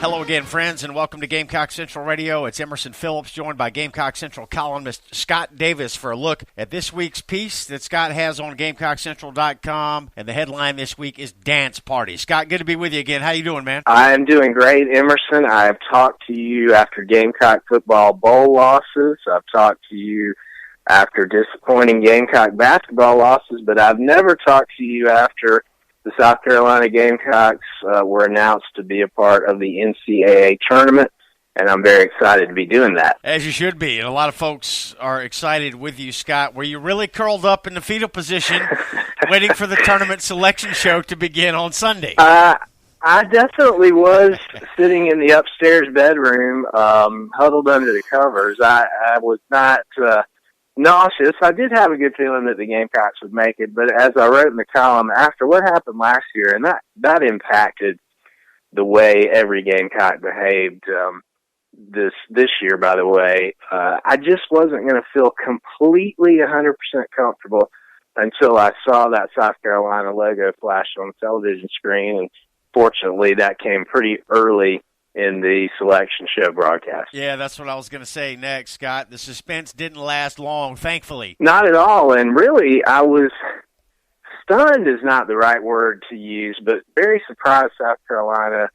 Hello again, friends, and welcome to Gamecock Central Radio. It's Emerson Phillips, joined by Gamecock Central columnist Scott Davis for a look at this week's piece that Scott has on GamecockCentral.com. And the headline this week is Dance Party. Scott, good to be with you again. How you doing, man? I am doing great, Emerson. I have talked to you after Gamecock football bowl losses. I've talked to you after disappointing Gamecock basketball losses, but I've never talked to you after the South Carolina Gamecocks were announced to be a part of the NCAA tournament, and I'm very excited to be doing that. As you should be, and a lot of folks are excited with you, Scott. Were you really curled up in the fetal position waiting for the tournament selection show to begin on Sunday? I definitely was sitting in the upstairs bedroom, huddled under the covers. I was not nauseous. I did have a good feeling that the Gamecocks would make it, but as I wrote in the column, after what happened last year, and that impacted the way every Gamecock behaved this year, by the way, I just wasn't going to feel completely 100% comfortable until I saw that South Carolina logo flash on the television screen, and fortunately that came pretty early in the selection show broadcast. Yeah, that's what I was going to say next, Scott. The suspense didn't last long, thankfully. Not at all, and really I was stunned is not the right word to use, but very surprised South Carolina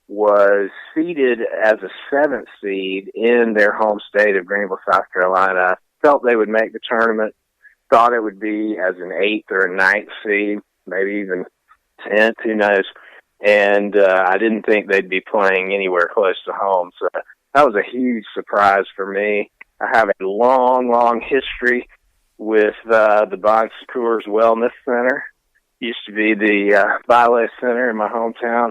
was seeded as a 7th seed in their home state of Greenville, South Carolina. Felt they would make the tournament, thought it would be as an 8th or a 9th seed, maybe even 10th, who knows. And I didn't think they'd be playing anywhere close to home. So that was a huge surprise for me. I have a long, long history with the Bon Secours Wellness Center. Used to be the Ballet Center in my hometown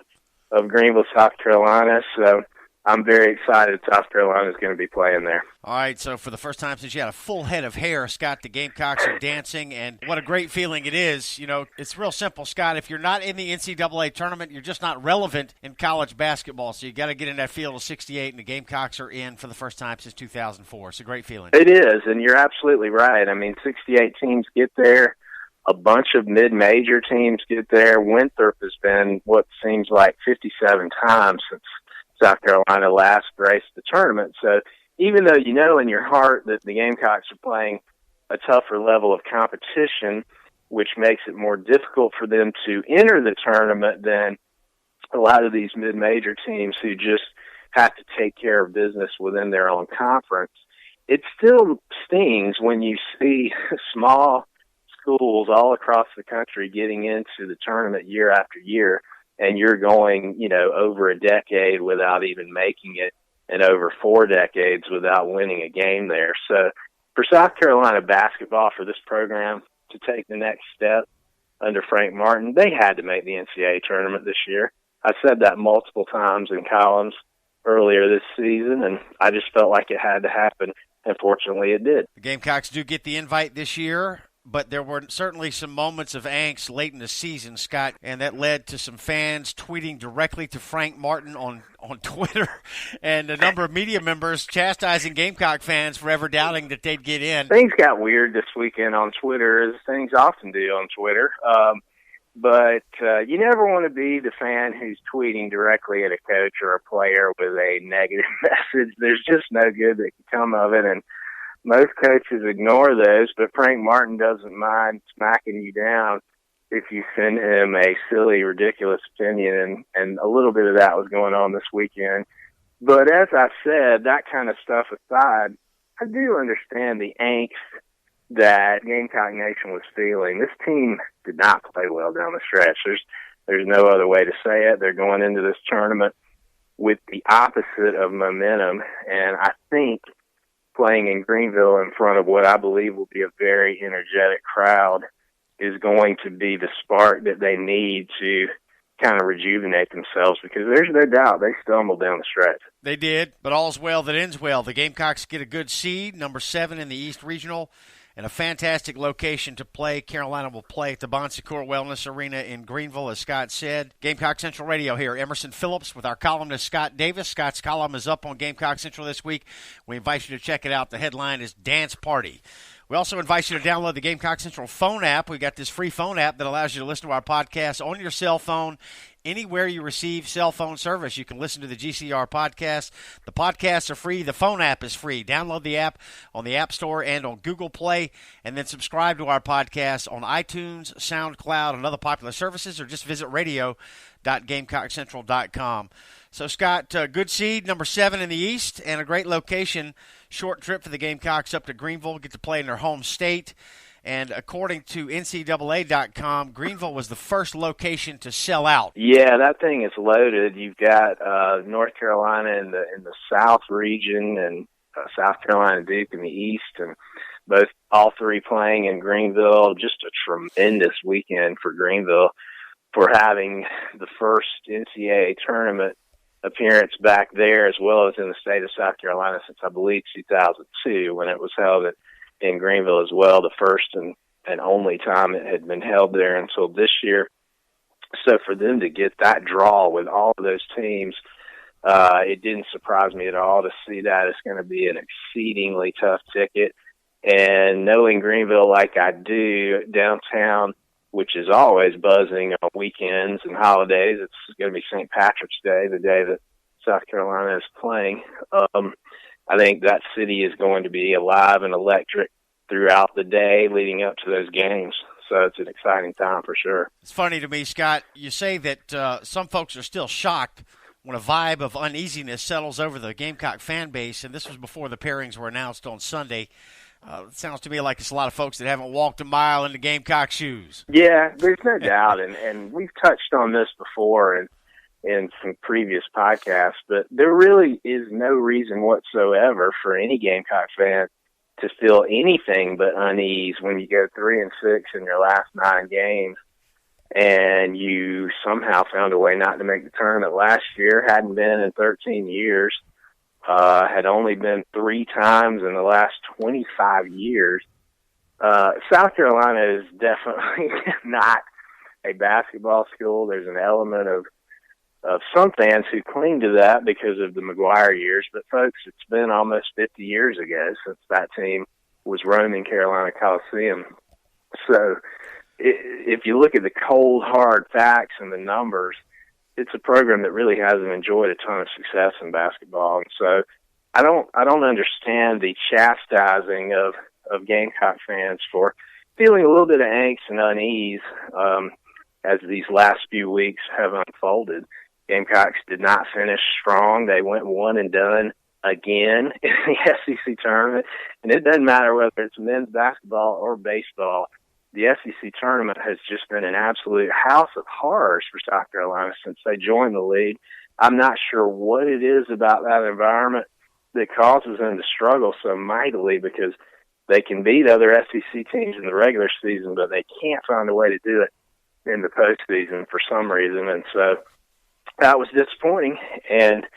of Greenville, South Carolina. So I'm very excited South Carolina is going to be playing there. All right, so for the first time since you had a full head of hair, Scott, the Gamecocks are dancing, and what a great feeling it is. You know, it's real simple, Scott. If you're not in the NCAA tournament, you're just not relevant in college basketball, so you got to get in that field of 68, and the Gamecocks are in for the first time since 2004. It's a great feeling. It is, and you're absolutely right. I mean, 68 teams get there. A bunch of mid-major teams get there. Winthrop has been what seems like 57 times since South Carolina last graced the tournament. So even though you know in your heart that the Gamecocks are playing a tougher level of competition, which makes it more difficult for them to enter the tournament than a lot of these mid-major teams who just have to take care of business within their own conference, it still stings when you see small schools all across the country getting into the tournament year after year, and you're going, over a decade without even making it, and over 4 decades without winning a game there. So for South Carolina basketball, for this program to take the next step under Frank Martin, they had to make the NCAA tournament this year. I said that multiple times in columns earlier this season, and I just felt like it had to happen, and fortunately it did. The Gamecocks do get the invite this year, but there were certainly some moments of angst late in the season, Scott, and that led to some fans tweeting directly to Frank Martin on Twitter, and a number of media members chastising Gamecock fans for ever doubting that they'd get in. Things got weird this weekend on Twitter, as things often do on Twitter. But you never want to be the fan who's tweeting directly at a coach or a player with a negative message. There's just no good that can come of it, and most coaches ignore those, but Frank Martin doesn't mind smacking you down if you send him a silly, ridiculous opinion, and a little bit of that was going on this weekend. But as I said, that kind of stuff aside, I do understand the angst that Gamecock Nation was feeling. This team did not play well down the stretch. There's no other way to say it. They're going into this tournament with the opposite of momentum, and I think playing in Greenville in front of what I believe will be a very energetic crowd is going to be the spark that they need to kind of rejuvenate themselves, because there's no doubt they stumbled down the stretch. They did, but all's well that ends well. The Gamecocks get a good seed, number 7 in the East Regional, and a fantastic location to play. Carolina will play at the Bon Secours Wellness Arena in Greenville, as Scott said. Gamecock Central Radio here. Emerson Phillips with our columnist Scott Davis. Scott's column is up on Gamecock Central this week. We invite you to check it out. The headline is Dance Party. We also invite you to download the Gamecock Central phone app. We got this free phone app that allows you to listen to our podcast on your cell phone anywhere you receive cell phone service. You can listen to the GCR podcast. The podcasts are free. The phone app is free. Download the app on the App Store and on Google Play, and then subscribe to our podcast on iTunes, SoundCloud, and other popular services, or just visit radio.GamecockCentral.com. So, Scott, good seed, number 7 in the East, and a great location. Short trip for the Gamecocks up to Greenville, get to play in their home state. And according to NCAA.com, Greenville was the first location to sell out. Yeah, that thing is loaded. You've got North Carolina in the South region, and South Carolina Duke in the East, and all three playing in Greenville. Just a tremendous weekend for Greenville for having the first NCAA tournament appearance back there, as well as in the state of South Carolina since, I believe, 2002, when it was held in Greenville as well, the first and only time it had been held there until this year. So for them to get that draw with all of those teams, it didn't surprise me at all to see that. It's going to be an exceedingly tough ticket. And knowing Greenville like I do, downtown, which is always buzzing on weekends and holidays, it's going to be St. Patrick's Day, the day that South Carolina is playing. I think that city is going to be alive and electric throughout the day leading up to those games. So it's an exciting time for sure. It's funny to me, Scott, you say that some folks are still shocked when a vibe of uneasiness settles over the Gamecock fan base, and this was before the pairings were announced on Sunday. It sounds to me like it's a lot of folks that haven't walked a mile in the Gamecock shoes. Yeah, there's no doubt, and we've touched on this before in some previous podcasts, but there really is no reason whatsoever for any Gamecock fan to feel anything but unease when you go 3-6 in your last 9 games, and you somehow found a way not to make the tournament last year. Hadn't been in 13 years. Had only been 3 times in the last 25 years. South Carolina is definitely not a basketball school. There's an element of some fans who cling to that because of the McGuire years. But, folks, it's been almost 50 years ago since that team was roaming Carolina Coliseum. So if you look at the cold, hard facts and the numbers, it's a program that really hasn't enjoyed a ton of success in basketball. And so I don't understand the chastising of Gamecock fans for feeling a little bit of angst and unease as these last few weeks have unfolded. Gamecocks did not finish strong. They went one and done again in the SEC tournament. And it doesn't matter whether it's men's basketball or baseball. The SEC tournament has just been an absolute house of horrors for South Carolina since they joined the league. I'm not sure what it is about that environment that causes them to struggle so mightily, because they can beat other SEC teams in the regular season, but they can't find a way to do it in the postseason for some reason. And so that was disappointing. And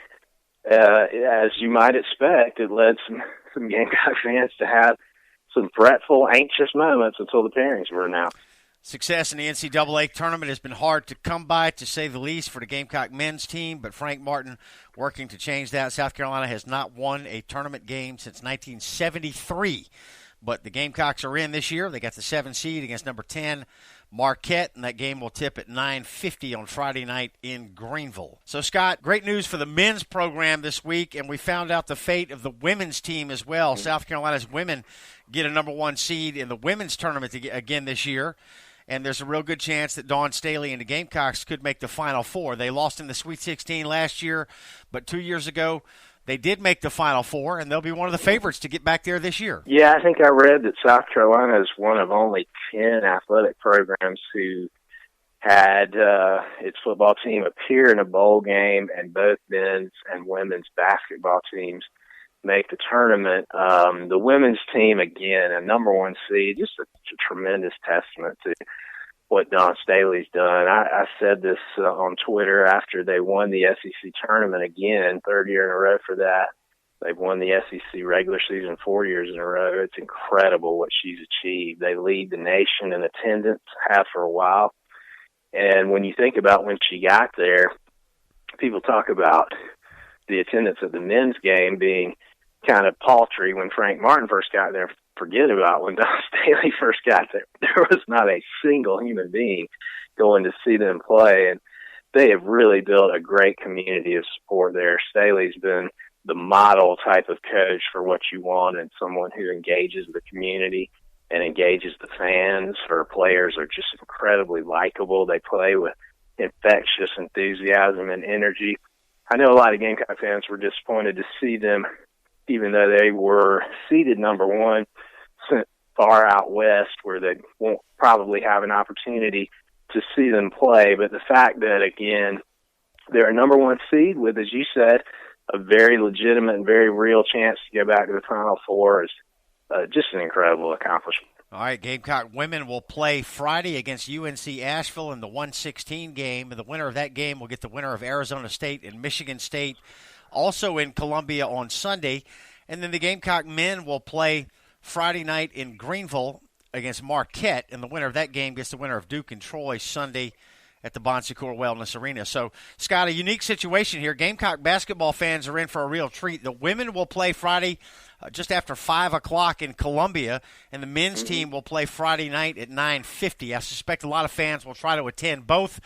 as you might expect, it led some Gamecock fans to have some fretful, anxious moments until the pairings were announced. Success in the NCAA tournament has been hard to come by, to say the least, for the Gamecock men's team, but Frank Martin working to change that. South Carolina has not won a tournament game since 1973, but the Gamecocks are in this year. They got the 7 seed against number 10 Marquette, and that game will tip at 9:50 on Friday night in Greenville. So, Scott, great news for the men's program this week, and we found out the fate of the women's team as well. South Carolina's women get a number 1 seed in the women's tournament again this year, and there's a real good chance that Dawn Staley and the Gamecocks could make the Final Four. They lost in the Sweet 16 last year, but 2 years ago they did make the Final Four, and they'll be one of the favorites to get back there this year. Yeah, I think I read that South Carolina is one of only 10 athletic programs who had its football team appear in a bowl game, and both men's and women's basketball teams make the tournament. The women's team, again, a number 1 seed, just a tremendous testament to what Dawn Staley's done. I said this on Twitter after they won the SEC tournament again, 3rd year in a row for that. They've won the SEC regular season 4 years in a row. It's incredible what she's achieved. They lead the nation in attendance, have for a while. And when you think about when she got there, people talk about the attendance at the men's game being kind of paltry when Frank Martin first got there. Forget about when Don Staley first got there. There was not a single human being going to see them play, and they have really built a great community of support there. Staley's been the model type of coach for what you want, and someone who engages the community and engages the fans. Her players are just incredibly likable. They play with infectious enthusiasm and energy. I know a lot of Gamecock fans were disappointed to see them, even though they were seeded number one, sent far out west where they won't probably have an opportunity to see them play. But the fact that, again, they're a number one seed with, as you said, a very legitimate and very real chance to go back to the Final Four is just an incredible accomplishment. All right, Gamecock women will play Friday against UNC Asheville in the 116 game. And the winner of that game will get the winner of Arizona State and Michigan State, also in Columbia on Sunday. And then the Gamecock men will play Friday night in Greenville against Marquette, and the winner of that game gets the winner of Duke and Troy Sunday at the Bon Secours Wellness Arena. So, Scott, a unique situation here. Gamecock basketball fans are in for a real treat. The women will play Friday just after 5 o'clock in Columbia, and the men's team will play Friday night at 9:50. I suspect a lot of fans will try to attend both.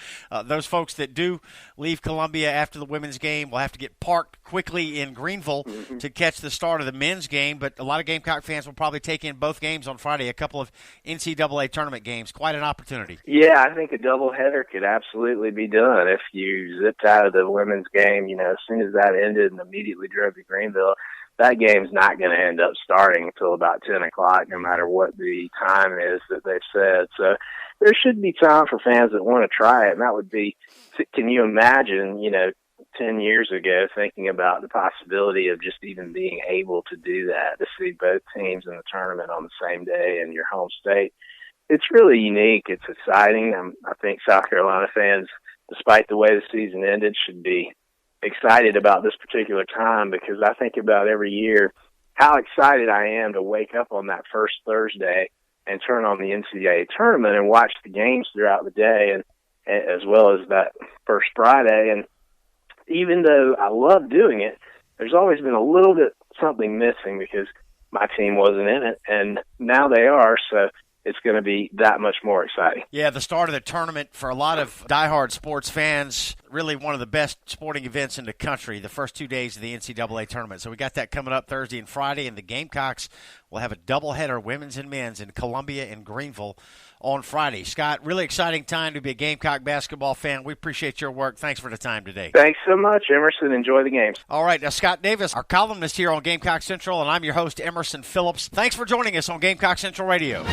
Those folks that do leave Columbia after the women's game will have to get parked quickly in Greenville to catch the start of the men's game, but a lot of Gamecock fans will probably take in both games on Friday, a couple of NCAA tournament games. Quite an opportunity. Yeah, I think a doubleheader could absolutely be done if you zipped out of the women's game, as soon as that ended and immediately drove to Greenville. That game's not going to end up starting until about 10 o'clock, no matter what the time is that they've said. So there should be time for fans that want to try it, and that would be, can you imagine, 10 years ago thinking about the possibility of just even being able to do that, to see both teams in the tournament on the same day in your home state? It's really unique. It's exciting. I think South Carolina fans, despite the way the season ended, should be excited about this particular time, because I think about every year how excited I am to wake up on that first Thursday and turn on the NCAA tournament and watch the games throughout the day, and as well as that first Friday. And even though I love doing it, there's always been a little bit something missing because my team wasn't in it, and now they are, so it's going to be that much more exciting. Yeah, the start of the tournament for a lot of diehard sports fans, really one of the best sporting events in the country, the first 2 days of the NCAA tournament. So we got that coming up Thursday and Friday, and the Gamecocks will have a doubleheader, women's and men's, in Columbia and Greenville on Friday. Scott, really exciting time to be a Gamecock basketball fan. We appreciate your work. Thanks for the time today. Thanks so much, Emerson. Enjoy the games. All right, now Scott Davis, our columnist here on Gamecock Central, and I'm your host, Emerson Phillips. Thanks for joining us on Gamecock Central Radio.